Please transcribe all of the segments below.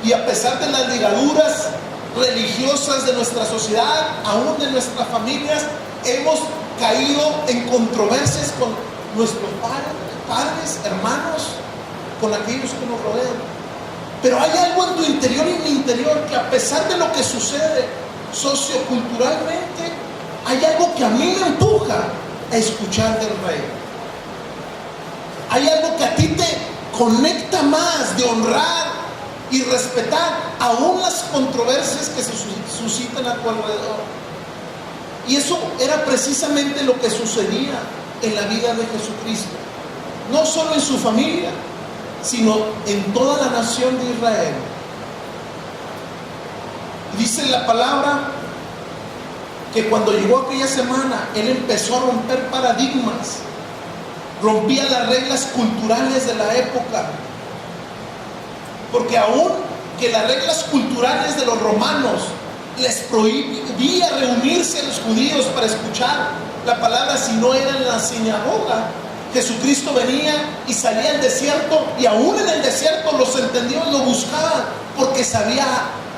Y a pesar de las ligaduras religiosas de nuestra sociedad, aún de nuestras familias, hemos caído en controversias con nuestros padres, hermanos, con aquellos que nos rodean. Pero hay algo en tu interior y en mi interior que, a pesar de lo que sucede socioculturalmente, hay algo que a mí me empuja a escuchar del Rey. Hay algo que a ti te conecta más de honrar y respetar aún las controversias que se suscitan a tu alrededor. Y eso era precisamente lo que sucedía en la vida de Jesucristo, no solo en su familia, sino en toda la nación de Israel. Dice la palabra que cuando llegó aquella semana, Él empezó a romper paradigmas, rompía las reglas culturales de la época, porque aún que las reglas culturales de los romanos les prohibía reunirse a los judíos para escuchar la palabra si no era en la sinagoga, Jesucristo venía y salía al desierto, y aún en el desierto los entendidos lo buscaban porque sabía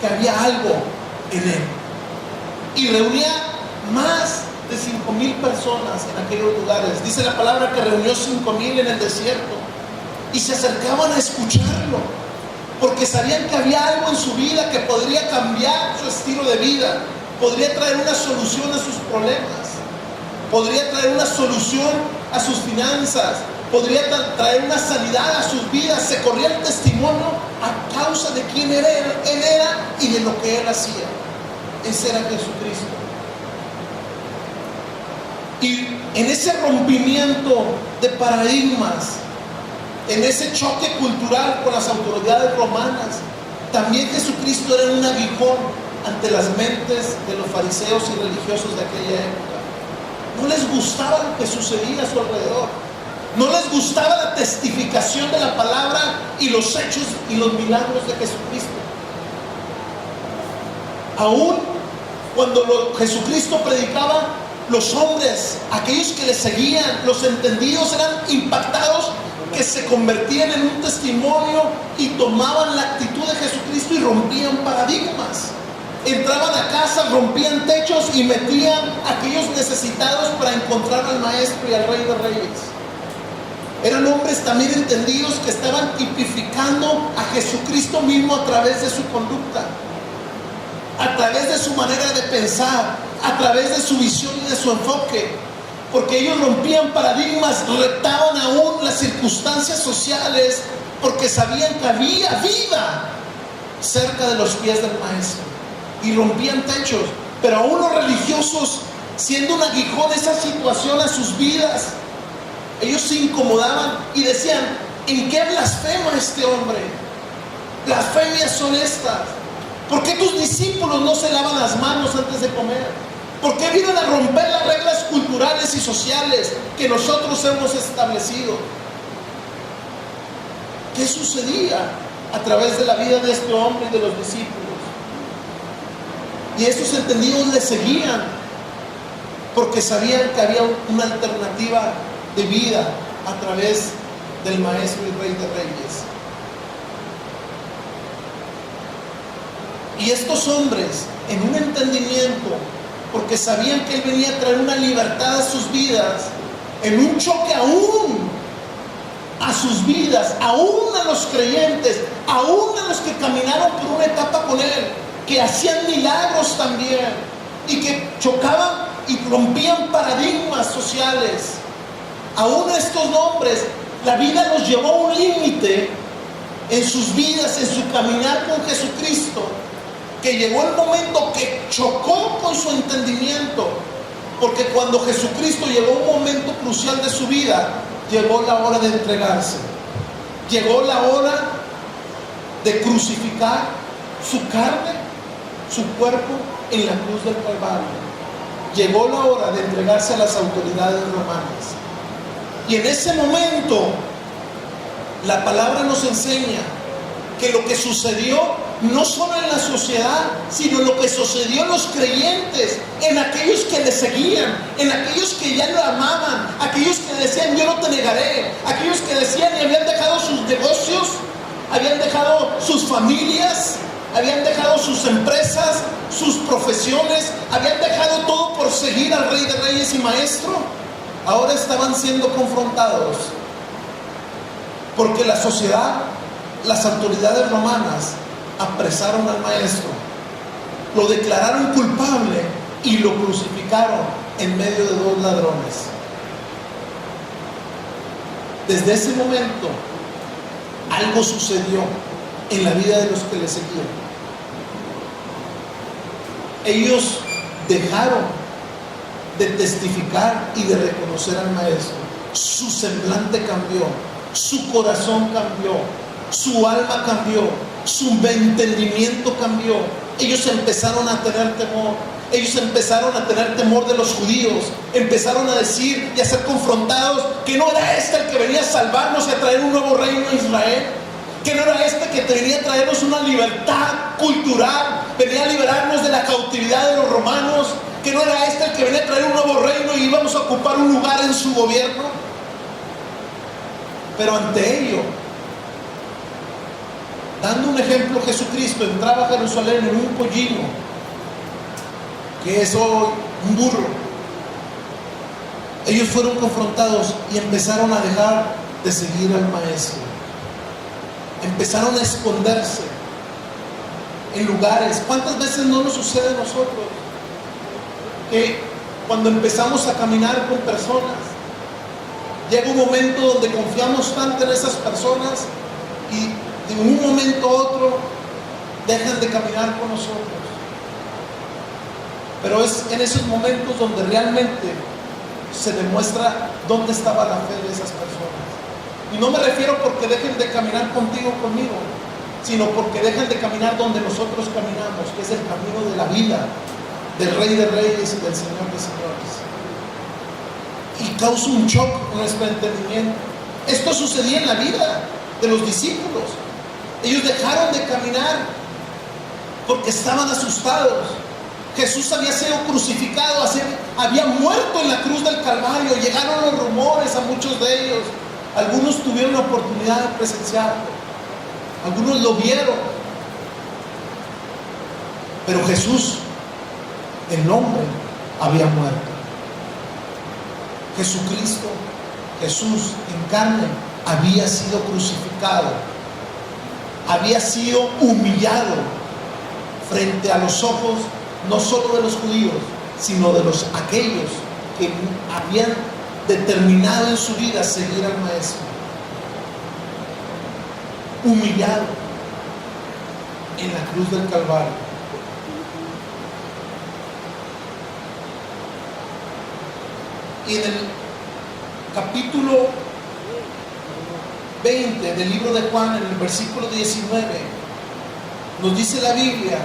que había algo en Él. Y reunía más de 5,000 personas en aquellos lugares. Dice la palabra que reunió 5,000 en el desierto, y se acercaban a escucharlo porque sabían que había algo en su vida que podría cambiar su estilo de vida, podría traer una solución a sus problemas, podría traer una solución a sus finanzas, podría traer una sanidad a sus vidas. Se corría el testimonio a causa de quién Él era y de lo que Él hacía. Ese era Jesucristo. Y en ese rompimiento de paradigmas, en ese choque cultural con las autoridades romanas, también Jesucristo era un aguijón ante las mentes de los fariseos y religiosos de aquella época. No les gustaba lo que sucedía a su alrededor, no les gustaba la testificación de la palabra y los hechos y los milagros de Jesucristo. Aún cuando Jesucristo predicaba, los hombres, aquellos que le seguían, los entendidos, eran impactados, que se convertían en un testimonio y tomaban la actitud de Jesucristo y rompían paradigmas. Entraban a casa, rompían techos y metían a aquellos necesitados para encontrar al Maestro y al Rey de Reyes. Eran hombres también entendidos que estaban tipificando a Jesucristo mismo a través de su conducta, a través de su manera de pensar, a través de su visión y de su enfoque. Porque ellos rompían paradigmas, retaban aún las circunstancias sociales, porque sabían que había vida cerca de los pies del Maestro, y rompían techos. Pero aún los religiosos, siendo un aguijón de esa situación a sus vidas, ellos se incomodaban y decían: ¿en qué blasfema este hombre? Blasfemias son estas. ¿Por qué tus discípulos no se lavan las manos antes de comer? ¿Por qué vienen a romper las reglas culturales y sociales que nosotros hemos establecido? ¿Qué sucedía a través de la vida de este hombre y de los discípulos? Y estos entendidos le seguían porque sabían que había una alternativa de vida a través del Maestro y Rey de Reyes. Y estos hombres, en un entendimiento, porque sabían que Él venía a traer una libertad a sus vidas, en un choque aún a sus vidas, aún a los creyentes, aún a los que caminaron por una etapa con Él, que hacían milagros también, y que chocaban y rompían paradigmas sociales. Aún a estos hombres, la vida los llevó a un límite en sus vidas, en su caminar con Jesucristo, que llegó el momento que chocó con su entendimiento, porque cuando Jesucristo llegó a un momento crucial de su vida, llegó la hora de entregarse, llegó la hora de crucificar su carne, su cuerpo en la cruz del Calvario. Llegó la hora de entregarse a las autoridades romanas. Y en ese momento, la palabra nos enseña que lo que sucedió no solo en la sociedad, sino lo que sucedió en los creyentes, en aquellos que le seguían, en aquellos que ya lo amaban, aquellos que decían: yo no te negaré, aquellos que decían y habían dejado sus negocios, habían dejado sus familias, habían dejado sus empresas, sus profesiones, habían dejado todo por seguir al Rey de Reyes y Maestro. Ahora estaban siendo confrontados porque la sociedad, las autoridades romanas apresaron al Maestro, lo declararon culpable y lo crucificaron en medio de dos ladrones. Desde ese momento algo sucedió en la vida de los que le seguían. Ellos dejaron de testificar y de reconocer al Maestro. Su semblante cambió, su corazón cambió, su alma cambió, su entendimiento cambió. Ellos empezaron a tener temor. Ellos empezaron a tener temor de los judíos. Empezaron a decir y a ser confrontados que no era este el que venía a salvarnos y a traer un nuevo reino a Israel, que no era este que venía a traernos una libertad cultural, venía a liberarnos de la cautividad de los romanos, que no era este el que venía a traer un nuevo reino y íbamos a ocupar un lugar en su gobierno. Pero ante ello, dando un ejemplo, Jesucristo entraba a Jerusalén en un pollino, que es hoy un burro. Ellos fueron confrontados y empezaron a dejar de seguir al Maestro. Empezaron a esconderse en lugares. ¿Cuántas veces no nos sucede a nosotros que cuando empezamos a caminar con personas, llega un momento donde confiamos tanto en esas personas y de un momento a otro dejan de caminar con nosotros? Pero es en esos momentos donde realmente se demuestra dónde estaba la fe de esas personas. Y no me refiero porque dejen de caminar contigo o conmigo, sino porque dejan de caminar donde nosotros caminamos, que es el camino de la vida, del Rey de Reyes y del Señor de Señores. Y causa un shock en nuestro entendimiento. Esto sucedía en la vida de los discípulos. Ellos dejaron de caminar porque estaban asustados. Jesús había sido crucificado, había muerto en la cruz del Calvario. Llegaron los rumores a muchos de ellos. Algunos tuvieron la oportunidad de presenciarlo, algunos lo vieron. Pero Jesús, el hombre, había muerto. Jesucristo, Jesús en carne, había sido crucificado, había sido humillado frente a los ojos no solo de los judíos, sino de aquellos que habían determinado en su vida seguir al Maestro. Humillado en la cruz del Calvario. Y en el capítulo 20 del libro de Juan, en el versículo 19, nos dice la Biblia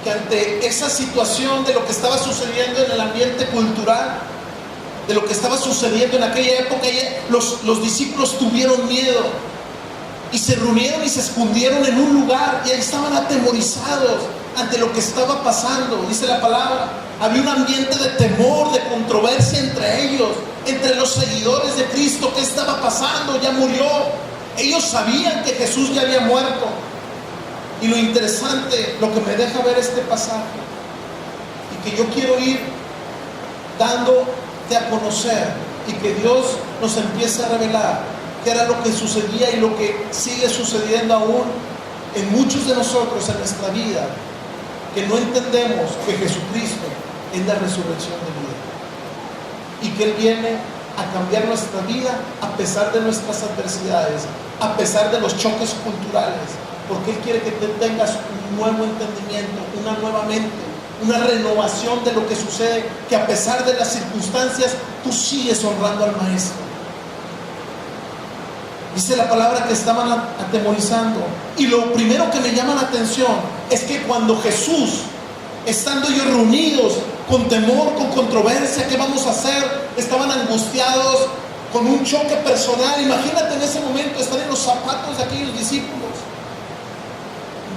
que ante esa situación de lo que estaba sucediendo en el ambiente cultural, de lo que estaba sucediendo en aquella época, los discípulos tuvieron miedo y se reunieron y se escondieron en un lugar, y ahí estaban atemorizados ante lo que estaba pasando. Dice la palabra, había un ambiente de temor, de controversia entre ellos, entre los seguidores de Cristo. ¿Qué estaba pasando? Ya murió. Ellos sabían que Jesús ya había muerto. Y lo interesante, lo que me deja ver este pasaje, y que yo quiero ir dándote a conocer, y que Dios nos empiece a revelar qué era lo que sucedía y lo que sigue sucediendo aún en muchos de nosotros en nuestra vida, que no entendemos que Jesucristo es la resurrección de vida, y que Él viene a cambiar nuestra vida a pesar de nuestras adversidades, a pesar de los choques culturales, porque Él quiere que tú tengas un nuevo entendimiento, una nueva mente, una renovación de lo que sucede, que a pesar de las circunstancias tú sigues honrando al Maestro. Dice la palabra que estaban atemorizando, y lo primero que me llama la atención es que cuando Jesús, estando ellos reunidos con temor, con controversia, ¿qué vamos a hacer? Estaban angustiados, con un choque personal. Imagínate en ese momento estar en los zapatos de aquellos discípulos.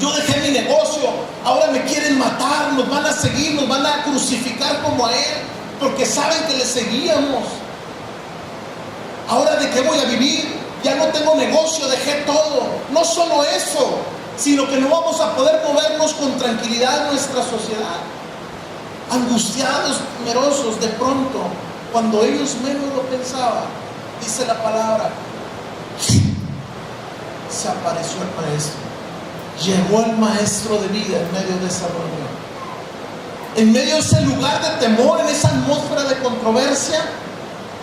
Yo dejé mi negocio, ahora me quieren matar, nos van a seguir, nos van a crucificar como a Él, porque saben que le seguíamos. Ahora, ¿de qué voy a vivir? ya no tengo negocio, dejé todo. No solo eso, sino que no vamos a poder movernos con tranquilidad en nuestra sociedad. Angustiados, temerosos, de pronto, cuando ellos menos lo pensaban, dice la palabra, se apareció el maestro. Llegó el maestro de vida en medio de esa reunión. En medio de ese lugar de temor, en esa atmósfera de controversia,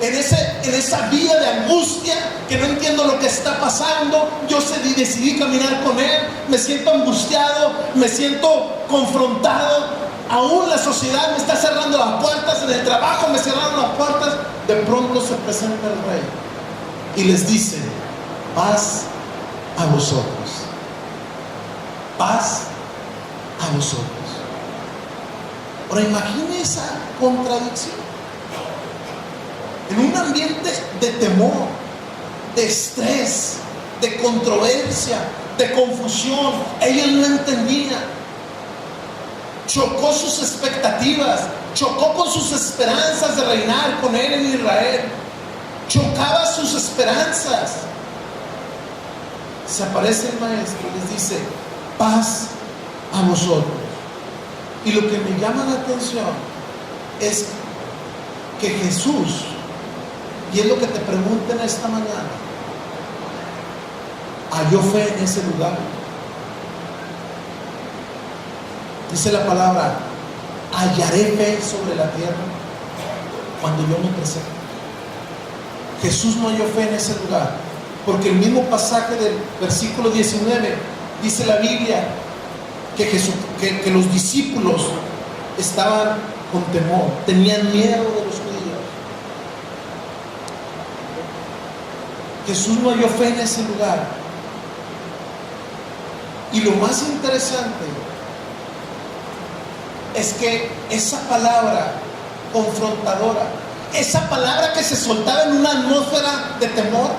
en esa vía de angustia, que no entiendo lo que está pasando, yo decidí caminar con él. Me siento angustiado, me siento confrontado. Aún la sociedad me está cerrando las puertas, en el trabajo me cerraron las puertas. De pronto se presenta el rey y les dice: paz a vosotros, paz a vosotros. Ahora imagine esa contradicción. En un ambiente de temor, de estrés, de controversia, de confusión, ellos no entendían. Chocó sus expectativas, chocó con sus esperanzas de reinar con él en Israel, chocaba sus esperanzas. Se aparece el maestro y les dice: paz a vosotros. Y lo que me llama la atención es que Jesús, y es lo que te pregunto en esta mañana, ¿halló fe en ese lugar? Dice la palabra: hallaré fe sobre la tierra cuando yo me presente. Jesús no halló fe en ese lugar, porque el mismo pasaje del versículo 19 dice la Biblia que los discípulos estaban con temor, tenían miedo de los judíos. Jesús no halló fe en ese lugar. Y lo más interesante es que esa palabra confrontadora, esa palabra que se soltaba en una atmósfera de temor,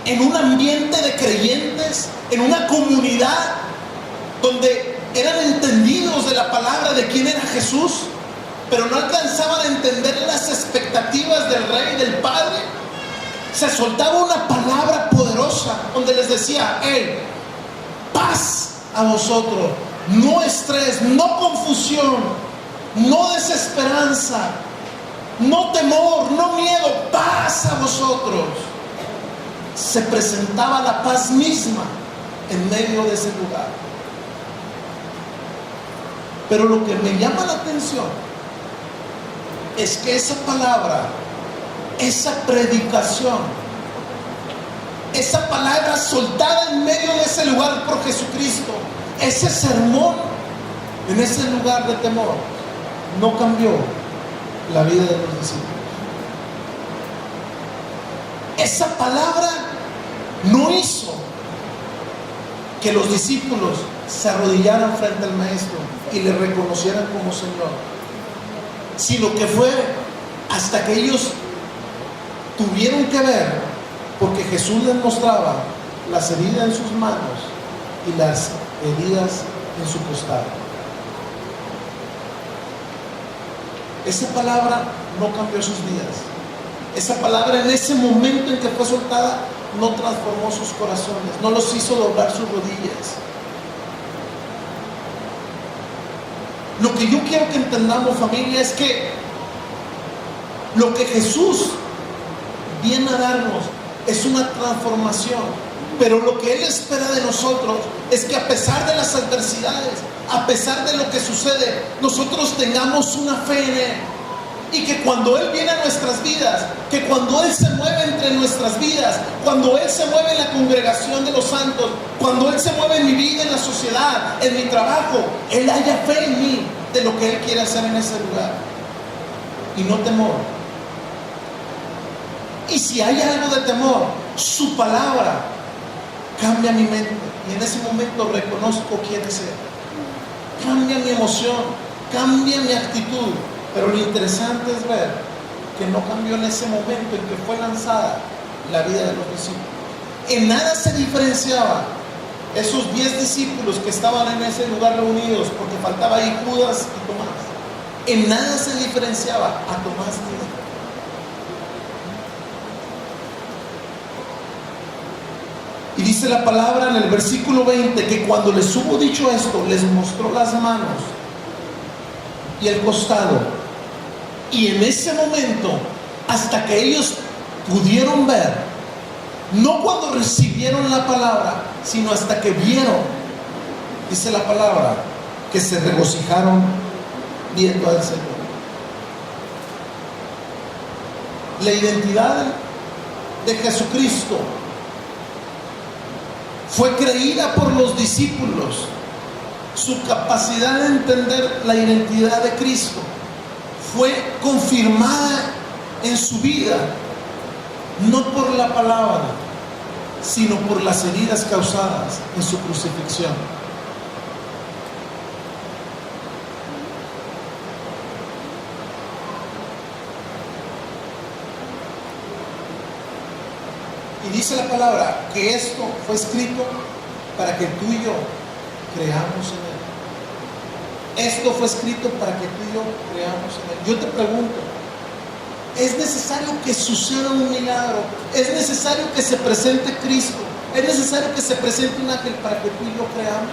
en un ambiente de creyentes, en una comunidad donde eran entendidos de la palabra de quién era Jesús, pero no alcanzaban a entender las expectativas del Rey, del Padre, se soltaba una palabra poderosa donde les decía: hey, paz a vosotros, no estrés, no confusión, no desesperanza, no temor, no miedo, paz a vosotros. Se presentaba la paz misma en medio de ese lugar. Pero lo que me llama la atención es que esa palabra, esa predicación, esa palabra soltada en medio de ese lugar por Jesucristo, ese sermón en ese lugar de temor, no cambió la vida de los discípulos. Esa palabra no hizo que los discípulos se arrodillaran frente al maestro y le reconocieran como Señor, sino que fue hasta que ellos tuvieron que ver, porque Jesús les mostraba las heridas en sus manos y las heridas en su costado. Esa palabra no cambió sus vidas. Esa palabra, en ese momento en que fue soltada, no transformó sus corazones, no los hizo doblar sus rodillas. Lo que yo quiero que entendamos, familia, es que lo que Jesús viene a darnos es una transformación, pero lo que Él espera de nosotros es que a pesar de las adversidades, a pesar de lo que sucede, nosotros tengamos una fe en Él. Y que cuando Él viene a nuestras vidas, que cuando Él se mueve entre nuestras vidas, cuando Él se mueve en la congregación de los santos, cuando Él se mueve en mi vida, en la sociedad, en mi trabajo, Él haya fe en mí de lo que Él quiere hacer en ese lugar. Y no temor. Y si hay algo de temor, su palabra cambia mi mente. Y en ese momento reconozco quién es Él. Cambia mi emoción, cambia mi actitud. Pero lo interesante es ver que no cambió en ese momento en que fue lanzada la vida de los discípulos. En nada se diferenciaba esos 10 discípulos que estaban en ese lugar reunidos, porque faltaba ahí Judas y Tomás. En nada se diferenciaba a Tomás mismo. Dice la palabra en el versículo 20 que cuando les hubo dicho esto, les mostró las manos y el costado. Y en ese momento, hasta que ellos pudieron ver, no cuando recibieron la palabra, sino hasta que vieron, dice la palabra, que se regocijaron viendo al Señor. La identidad de Jesucristo fue creída por los discípulos. Su capacidad de entender la identidad de Cristo fue confirmada en su vida, no por la palabra, sino por las heridas causadas en su crucifixión. Y dice la palabra que esto fue escrito para que tú y yo creamos en Él. Esto fue escrito para que tú y yo creamos en Él. Yo te pregunto, ¿es necesario que suceda un milagro? ¿Es necesario que se presente Cristo? ¿Es necesario que se presente un ángel para que tú y yo creamos?